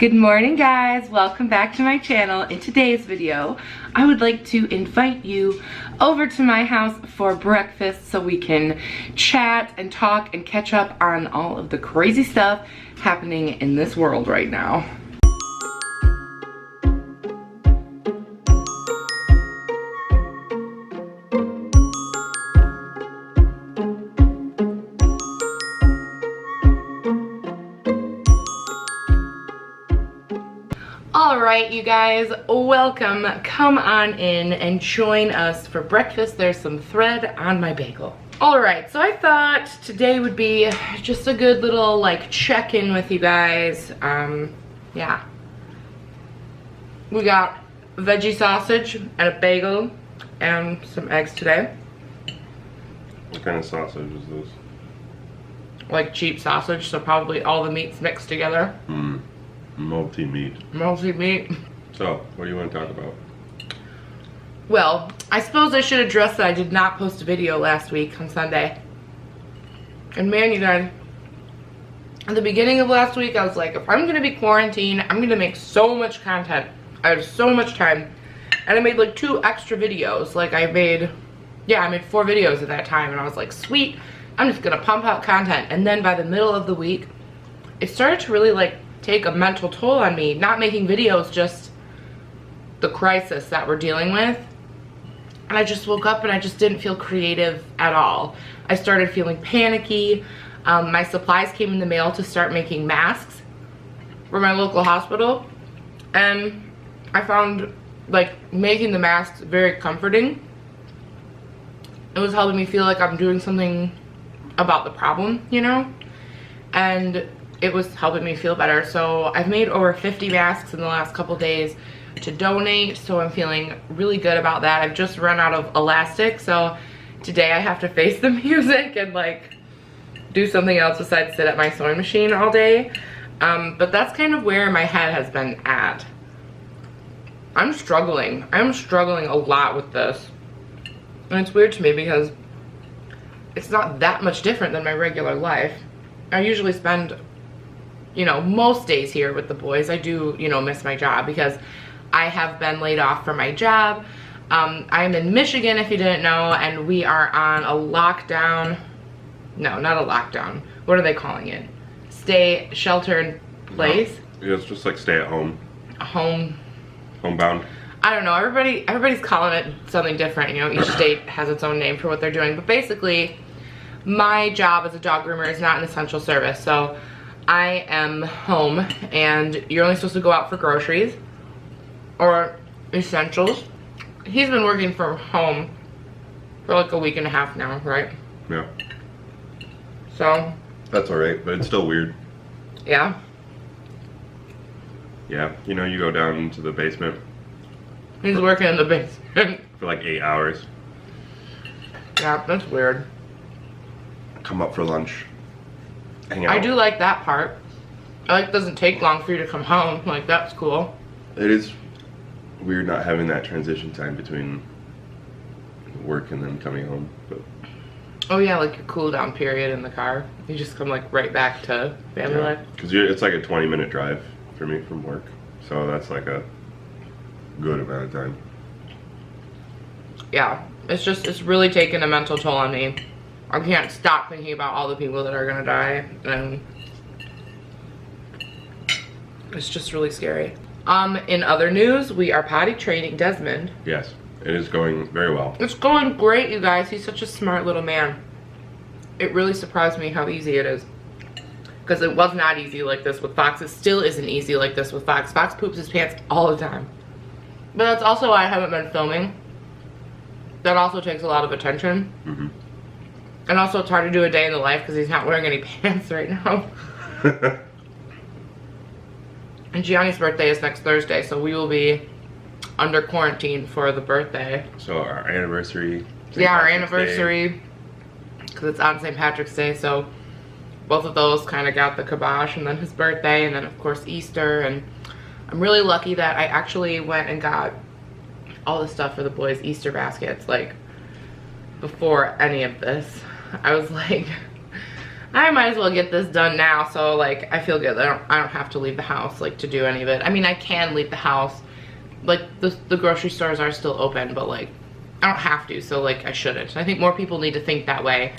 Good morning guys, welcome back to my channel. In today's video, I would like to invite you over to my house for breakfast so we can chat and talk and catch up on all of the crazy stuff happening in this world right now. Alright you guys, welcome. Come on in and join us for breakfast. There's some thread on my bagel. Alright, so I thought today would be just a good little like check-in with you guys. Yeah. We got veggie sausage and a bagel and some eggs today. What kind of sausage is this? Like cheap sausage, so probably all the meats mixed together. Multi-meat. Multi-meat. So, what do you want to talk about? Well, I suppose I should address that I did not post a video last week on Sunday. And man, you guys, at the beginning of last week, I was like, if I'm going to be quarantined, I'm going to make so much content. I have so much time. And I made like 2 extra videos. Like I made 4 videos at that time. And I was like, sweet, I'm just going to pump out content. And then by the middle of the week, it started to really like take a mental toll on me. Not making videos, just the crisis that we're dealing with. And I just woke up and I just didn't feel creative at all. I started feeling panicky. My supplies came in the mail to start making masks for my local hospital. And I found like making the masks very comforting. It was helping me feel like I'm doing something about the problem, you know? And it was helping me feel better. So I've made over 50 masks in the last couple days to donate, so I'm feeling really good about that. I've just run out of elastic, so today I have to face the music and like do something else besides sit at my sewing machine all day. But that's kind of where my head has been at. I'm struggling a lot with this, and it's weird to me because it's not that much different than my regular life. I usually spend, you know, most days here with the boys. I do, you know, miss my job because I have been laid off from my job. I'm in Michigan, if you didn't know, and we are on a lockdown. No, not a lockdown. What are they calling it? Shelter in place? No. Yeah, it's just like stay at home. Homebound. I don't know. Everybody's calling it something different. You know, each state has its own name for what they're doing. But basically, my job as a dog groomer is not an essential service. So I am home, and you're only supposed to go out for groceries or essentials. He's been working from home for like a week and a half now, right? Yeah. So that's alright, but it's still weird. Yeah. Yeah, you know, you go down into the basement. He's working in the basement for like 8 hours. Yeah, that's weird. Come up for lunch. Hang out. I do like that part. I like it doesn't take long for you to come home. Like, that's cool. It is weird not having that transition time between work and then coming home. But oh yeah, like your cool down period in the car. You just come like right back to family life. Because it's like a 20-minute drive for me from work. So that's like a good amount of time. Yeah, it's really taking a mental toll on me. I can't stop thinking about all the people that are gonna die, and it's just really scary. In other news, we are potty training Desmond. Yes, it is going very well. It's going great, you guys. He's such a smart little man. It really surprised me how easy it is. Because it was not easy like this with Fox. It still isn't easy like this with Fox. Fox poops his pants all the time. But that's also why I haven't been filming. That also takes a lot of attention. And also it's hard to do a day in the life because he's not wearing any pants right now. And Gianni's birthday is next Thursday, so we will be under quarantine for the birthday. So our anniversary. Yeah, our anniversary, because it's on St. Patrick's Day, so both of those kind of got the kibosh, and then his birthday, and then of course Easter. And I'm really lucky that I actually went and got all the stuff for the boys' Easter baskets, like, before any of this. I was like, I might as well get this done now, so like I feel good. I don't have to leave the house like to do any of it. I mean, I can leave the house, like the grocery stores are still open, but like I don't have to, so like I shouldn't. I think more people need to think that way.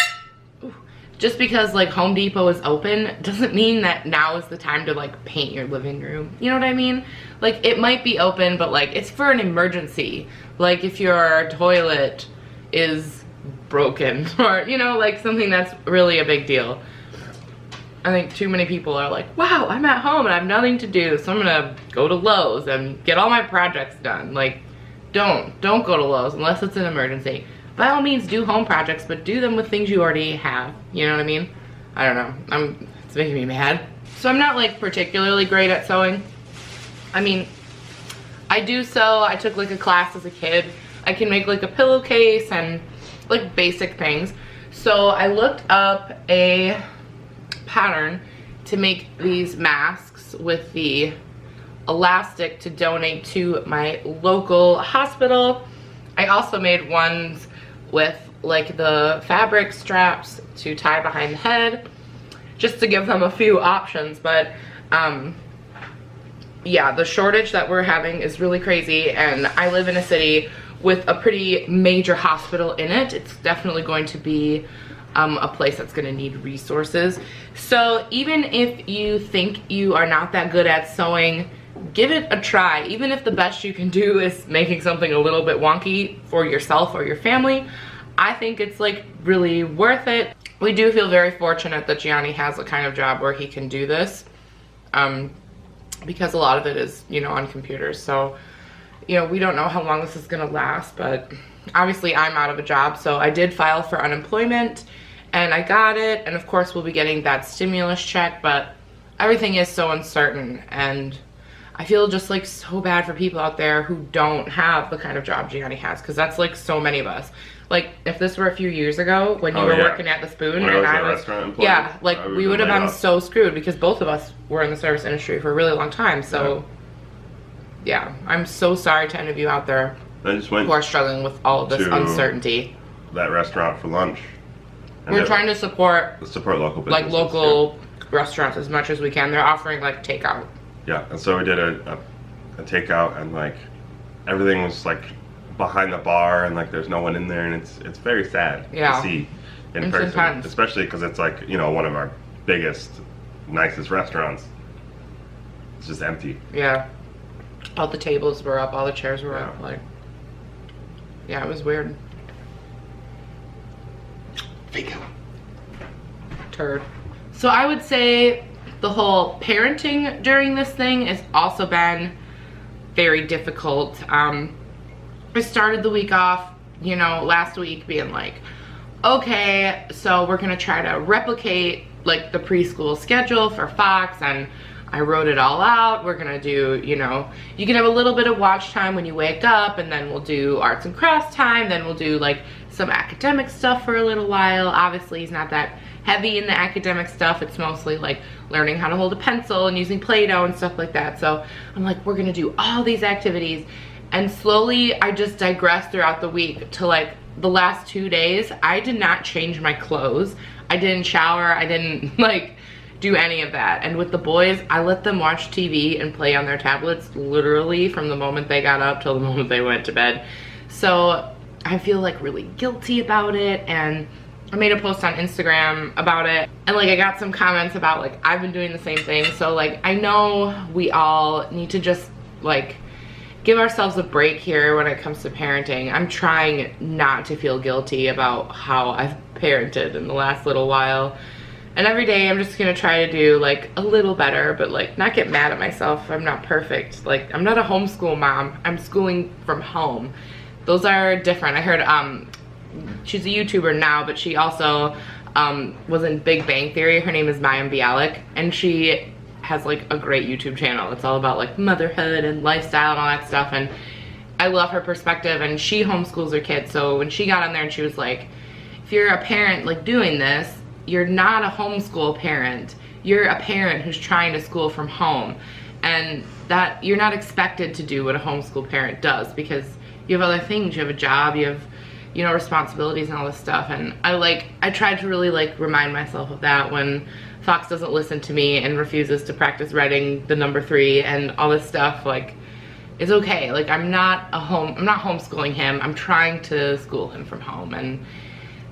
Ooh. Just because like Home Depot is open doesn't mean that now is the time to like paint your living room. You know what I mean? Like it might be open, but like it's for an emergency. Like if your toilet is broken or, you know, like something that's really a big deal. I think too many people are like, wow, I'm at home and I have nothing to do, so I'm gonna go to Lowe's and get all my projects done. Like, don't go to Lowe's unless it's an emergency. By all means, do home projects, but do them with things you already have. You know what I mean? I don't know. It's making me mad. So I'm not like particularly great at sewing. I mean, I do sew. I took like a class as a kid. I can make like a pillowcase and like basic things. So I looked up a pattern to make these masks with the elastic to donate to my local hospital. I also made ones with like the fabric straps to tie behind the head, just to give them a few options. But yeah, the shortage that we're having is really crazy, and I live in a city with a pretty major hospital in it. It's definitely going to be a place that's going to need resources. So even if you think you are not that good at sewing, give it a try. Even if the best you can do is making something a little bit wonky for yourself or your family, I think it's like really worth it. We do feel very fortunate that Gianni has a kind of job where he can do this, because a lot of it is, you know, on computers. So, you know, we don't know how long this is gonna last, but obviously I'm out of a job, so I did file for unemployment and I got it, and of course we'll be getting that stimulus check, but everything is so uncertain, and I feel just like so bad for people out there who don't have the kind of job Gianni has, because that's like so many of us. Like if this were a few years ago when you were working at the Spoon when and I I was, restaurant employee, yeah, like we would have been off. so screwed, because both of us were in the service industry for a really long time. So yeah, I'm so sorry to any of you out there I just went who are struggling with all of this to uncertainty. that restaurant for lunch. And We're trying to support local businesses, like local restaurants as much as we can. They're offering like takeout. Yeah, and so we did a takeout, and like everything was like behind the bar, and like there's no one in there, and it's very sad to see in It's person, intense. especially because it's like, you know, one of our biggest, nicest restaurants. It's just empty. Yeah. All the tables were up, all the chairs were Yeah. up. Like, yeah, it was weird. Turd. So I would say the whole parenting during this thing has also been very difficult. I started the week off, you know, last week being like, okay, so we're gonna try to replicate like the preschool schedule for Fox, and I wrote it all out. We're gonna do, you know, you can have a little bit of watch time when you wake up, and then we'll do arts and crafts time, then we'll do like some academic stuff for a little while. Obviously he's not that heavy in the academic stuff. It's mostly like learning how to hold a pencil and using Play-Doh and stuff like that. So I'm like, we're gonna do all these activities, and slowly I just digressed throughout the week to like the last 2 days. I did not change my clothes. I didn't shower. I didn't like do any of that. And with the boys, I let them watch TV and play on their tablets literally from the moment they got up till the moment they went to bed. So I feel like really guilty about it, and I made a post on Instagram about it, and like I got some comments about like I've been doing the same thing. So like I know we all need to just like give ourselves a break here when it comes to parenting. I'm trying not to feel guilty about how I've parented in the last little while. And every day I'm just gonna try to do like a little better, but like not get mad at myself if I'm not perfect. Like I'm not a homeschool mom, I'm schooling from home. Those are different. I heard she's a YouTuber now, but she also was in Big Bang Theory. Her name is Mayim Bialik, and she has like a great YouTube channel. It's all about like motherhood and lifestyle and all that stuff, and I love her perspective, and she homeschools her kids. So when she got on there and she was like, if you're a parent like doing this, you're not a homeschool parent. You're a parent who's trying to school from home, and that you're not expected to do what a homeschool parent does, because you have other things. You have a job, you have you know, responsibilities and all this stuff. And I tried to really like remind myself of that when Fox doesn't listen to me and refuses to practice writing the number 3 and all this stuff. Like, it's okay. Like, I'm not homeschooling him. I'm trying to school him from home, and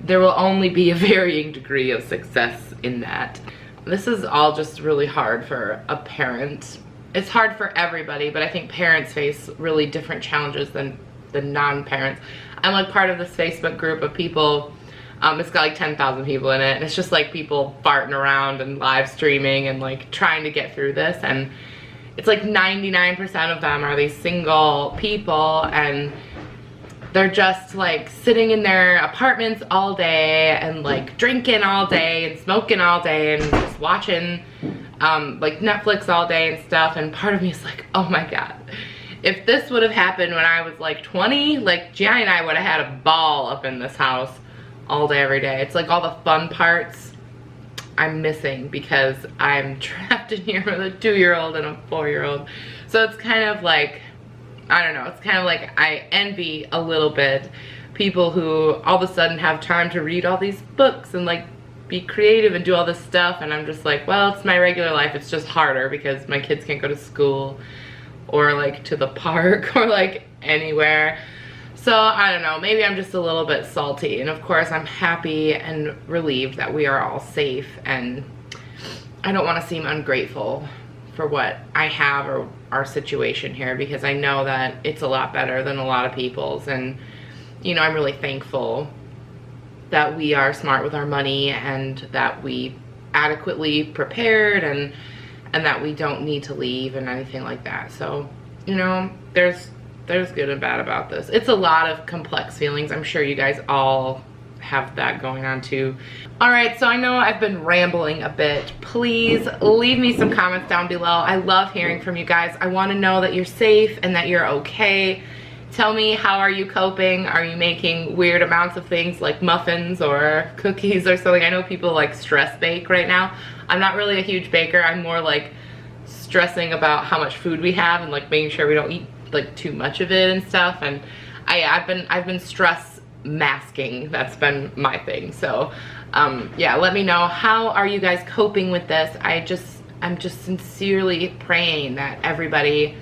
there will only be a varying degree of success in that. This is all just really hard for a parent. It's hard for everybody, but I think parents face really different challenges than non-parents. I'm like part of this Facebook group of people. It's got like 10,000 people in it, and it's just like people farting around and live streaming and like trying to get through this. And it's like 99% of them are these single people, and they're just like sitting in their apartments all day and like drinking all day and smoking all day and just watching like Netflix all day and stuff. And part of me is like, oh my God, if this would have happened when I was like 20, like Gianni and I would have had a ball up in this house all day, every day. It's like all the fun parts I'm missing because I'm trapped in here with a 2-year-old and a 4-year-old. So it's kind of like, I don't know, it's kind of like I envy a little bit people who all of a sudden have time to read all these books and like be creative and do all this stuff. And I'm just like, well, it's my regular life. It's just harder because my kids can't go to school or like to the park or like anywhere. So I don't know, maybe I'm just a little bit salty. And of course I'm happy and relieved that we are all safe, and I don't want to seem ungrateful for what I have or our situation here, because I know that it's a lot better than a lot of people's. And you know, I'm really thankful that we are smart with our money and that we adequately prepared and that we don't need to leave and anything like that. So, you know, there's good and bad about this. It's a lot of complex feelings. I'm sure you guys all have that going on too. All right, so I know I've been rambling a bit. Please leave me some comments down below. I love hearing from you guys. I want to know that you're safe and that you're okay. Tell me, how are you coping? Are you making weird amounts of things like muffins or cookies or something? I know people like stress bake right now. I'm not really a huge baker. I'm more like stressing about how much food we have and like making sure we don't eat like too much of it and stuff. And I've been stress masking. That's been my thing. So yeah, let me know, how are you guys coping with this? I'm just sincerely praying that everybody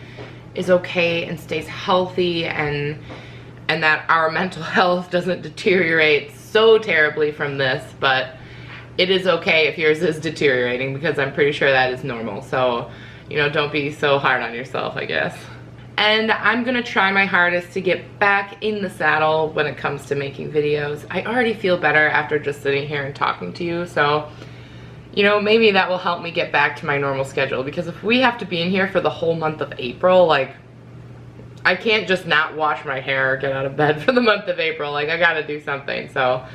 is okay and stays healthy, and that our mental health doesn't deteriorate so terribly from this. But it is okay if yours is deteriorating, because I'm pretty sure that is normal. So, you know, don't be so hard on yourself, I guess. And I'm gonna try my hardest to get back in the saddle when it comes to making videos. I already feel better after just sitting here and talking to you, so you know, maybe that will help me get back to my normal schedule, because if we have to be in here for the whole month of April, like, I can't just not wash my hair or get out of bed for the month of April. Like, I gotta do something. So,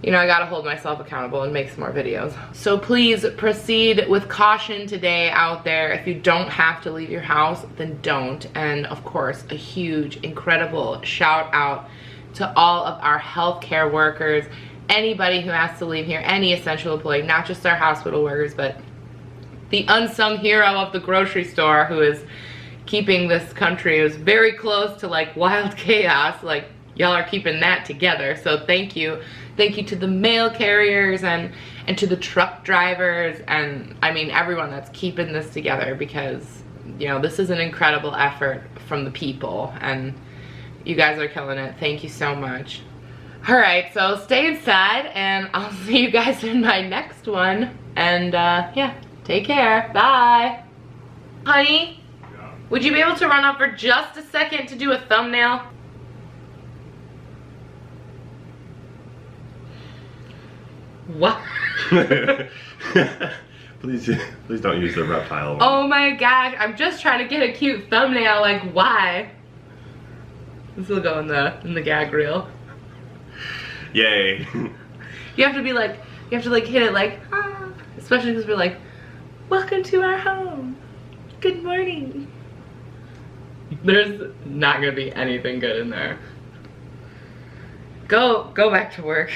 you know, I gotta hold myself accountable and make some more videos. So please proceed with caution today out there. If you don't have to leave your house, then don't. And of course, a huge, incredible shout out to all of our healthcare workers, anybody who has to leave here, any essential employee, not just our hospital workers, but the unsung hero of the grocery store who is keeping this country, is very close to like wild chaos. Like, y'all are keeping that together. So thank you. Thank you to the mail carriers and to the truck drivers, and I mean everyone that's keeping this together, because you know, this is an incredible effort from the people and you guys are killing it. Thank you so much. Alright, so stay inside and I'll see you guys in my next one. And yeah, take care. Bye. Honey, yeah, would you be able to run up for just a second to do a thumbnail? What? Please don't use the reptile one. Oh my gosh, I'm just trying to get a cute thumbnail. Like, why? This will go in the gag reel. Yay. You have to be like, you have to like hit it like, ah. Especially because we're like, welcome to our home. Good morning. There's not gonna be anything good in there. Go back to work.